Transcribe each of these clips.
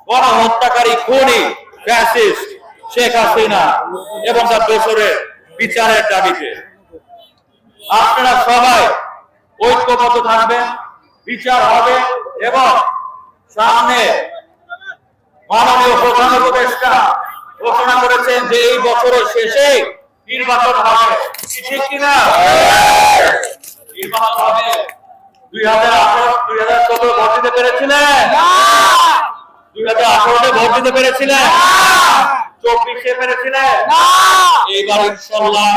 গণহত্যাকারী খুনি ফ্যাসিস্ট শেখ হাসিনা এবং তার দোসরের বিচারের দাবিতে আপনারা সবাই ঐক্যবদ্ধ থাকবেন, বিচার হবে এবং সামনে মাননীয় প্রধান উপদেষ্টা ঘোষণা করেছেন যে এই বছরের শেষে নির্বাচন হবে, ঠিক কিনা? নির্বাচন হবে 2018-2017 ভোট দিতে পেরেছিলেন? 2018-তে ভোট দিতে পেরেছিলেন? 24-এ পেরেছিলেন? এইবার ইনশাআল্লাহ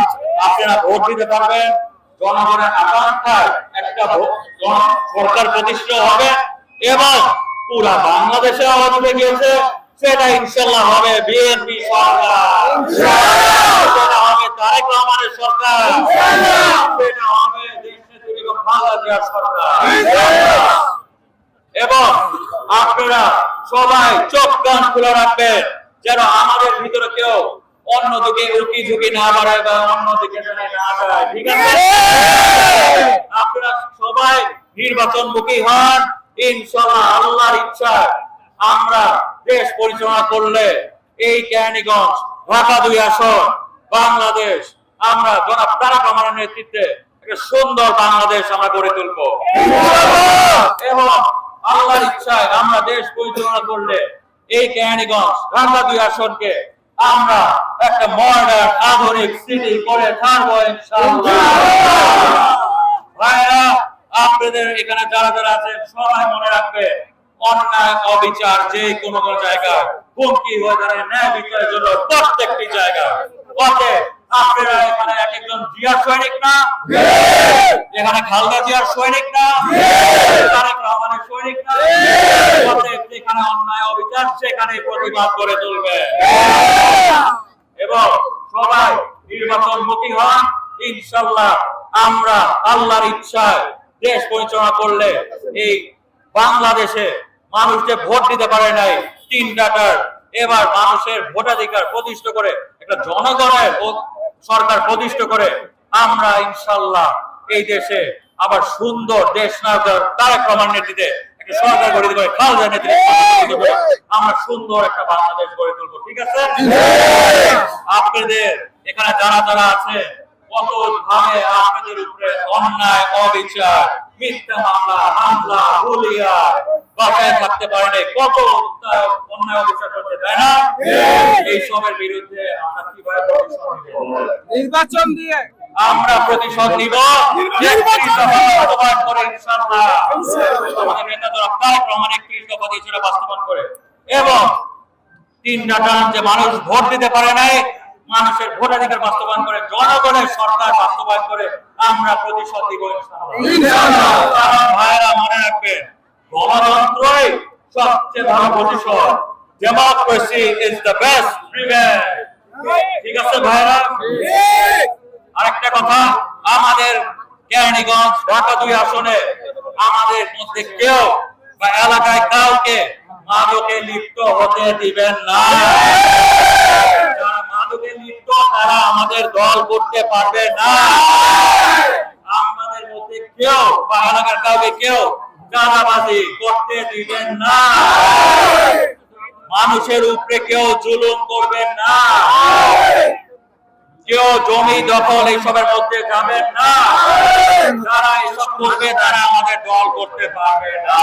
আপনারা ভোট দিতে পারবেন। জনগণের আকাঙ্ক্ষায় একটা সরকার প্রতিষ্ঠা হবে এবং পুরা বাংলাদেশে আওয়াজ উঠে গিয়েছে, সেটা ইনশাআল্লাহ হবে বিএনপি সরকার, সেটা হবে তারেক রহমানের সরকার, সেটা হবে দেশনেত্রী বেগম খালেদা জিয়ার সরকার। এবং আপনারা সবাই চোখ কান খোলা রাখবেন যেন আমাদের ভিতরে কেউ অন্যদিকে উকি ঝুঁকি না বাড়ায় বা অন্যদিকে না যায়, ঠিক আছে? আপনারা সবাই নির্বাচনমুখী হন, ইনশাআল্লাহ আল্লাহর ইচ্ছায় আমরা দেশ পরিচালনা করলে এই কেরানীগঞ্জ ঢাকা 2 আসন বাংলাদেশ আমরা জনাব তারেক রহমানের নেতৃত্বে একটা সুন্দর বাংলাদেশ আমরা গড়ে তুলব এবং আল্লাহর ইচ্ছায় আমরা দেশ পরিচালনা করলে এই কেরানীগঞ্জ ঢাকা 2 আসনকে আমরা একটা মডার্ন আধুনিক সিটি করে ছাড়বো ইনশাআল্লাহ। ভাইরা, আপনাদের এখানে যারা যারা আছেন সবাই মনে রাখবে, অন্যায় অবিচার যে কোনো জায়গায় হুমকি হয়ে দাঁড়ায় ন্যায় বিচারের জন্য প্রত্যেকটি জায়গায়। আপনারা এখানে এক একজন জিয়ার সৈনিক না, এখানে খালেদা জিয়ার সৈনিক না, তারেক রহমানের সৈনিক না, যেখানে অন্যায় অবিচার সেখানে প্রতিবাদ করে তুলবে এবং সবাই নির্বাচনমুখী হন। ইনশাআল্লাহ আমরা আল্লাহর ইচ্ছায় দেশ পরিচালনা করলে এই বাংলাদেশে মানুষ যে ভোট দিতে পারে নাই 3টা টার্ম, এবার মানুষের ভোটাধিকার প্রতিষ্ঠা করে একটা জনগণের সরকার প্রতিষ্ঠা করে আমরা ইনশাআল্লাহ এই দেশে আবার সুন্দর দেশ নায়ক তারেক রহমানের নেতৃত্বে একটা সরকার গড়ে দিতে পারে, খালেদা নেতৃত্বে আমরা সুন্দর একটা বাংলাদেশ গড়ে তুলবো, ঠিক আছে? আপনাদের এখানে যারা যারা আছে কতভাবে আপনাদের উপরে অন্যায় অবিচার, মিথ্যা মামলা, হামলা, হুলিয়া, বাসায় থাকতে পারেন, কত অন্যায় অবিচার করতে, তাই না? এই সবের বিরুদ্ধে আমরা কিভাবে নির্বাচন দিয়ে আমরা প্রতিশোধ নিব, বাস্তবায়ন করে ইনশাআল্লাহ আমাদের নেতা জনাব তারেক রহমান 31 দফা দিয়ে সেটা বাস্তবায়ন করে এবং 3টা টার্ম যে মানুষ ভোট দিতে পারে নাই, মানুষের ভোটাধিকার বাস্তবায়ন করে জনগণের সরকার বাস্তবায়ন করে আমরা প্রতিশোধ দিব ইনশাআল্লাহ। ভাইরা মনে রাখবেন, গণতন্ত্রই সবচেয়ে ভালো প্রতিশোধ। Democracy is the best revenge, ঠিক আছে ভাইরা? আরেকটা কথা, আমাদের কেরানীগঞ্জ ঢাকা 2 আসনে আমাদের মধ্যে কেউ বা এলাকায় কাউকে মাদকে লিপ্ত হতে দিবেন না। যারা মাদকে লিপ্ত তারা আমাদের দল করতে পারবে না। আমাদের মধ্যে কেউ বা এলাকার কাউকে কেউ চাঁদাবাজি করতে দিবেন না। মানুষের উপরে কেউ জুলুম করবেন না, কেউ জমি দখল এইসবের মধ্যে যাবেন না। যারা এসব করবে তারা আমাদের দল করতে পারবে না।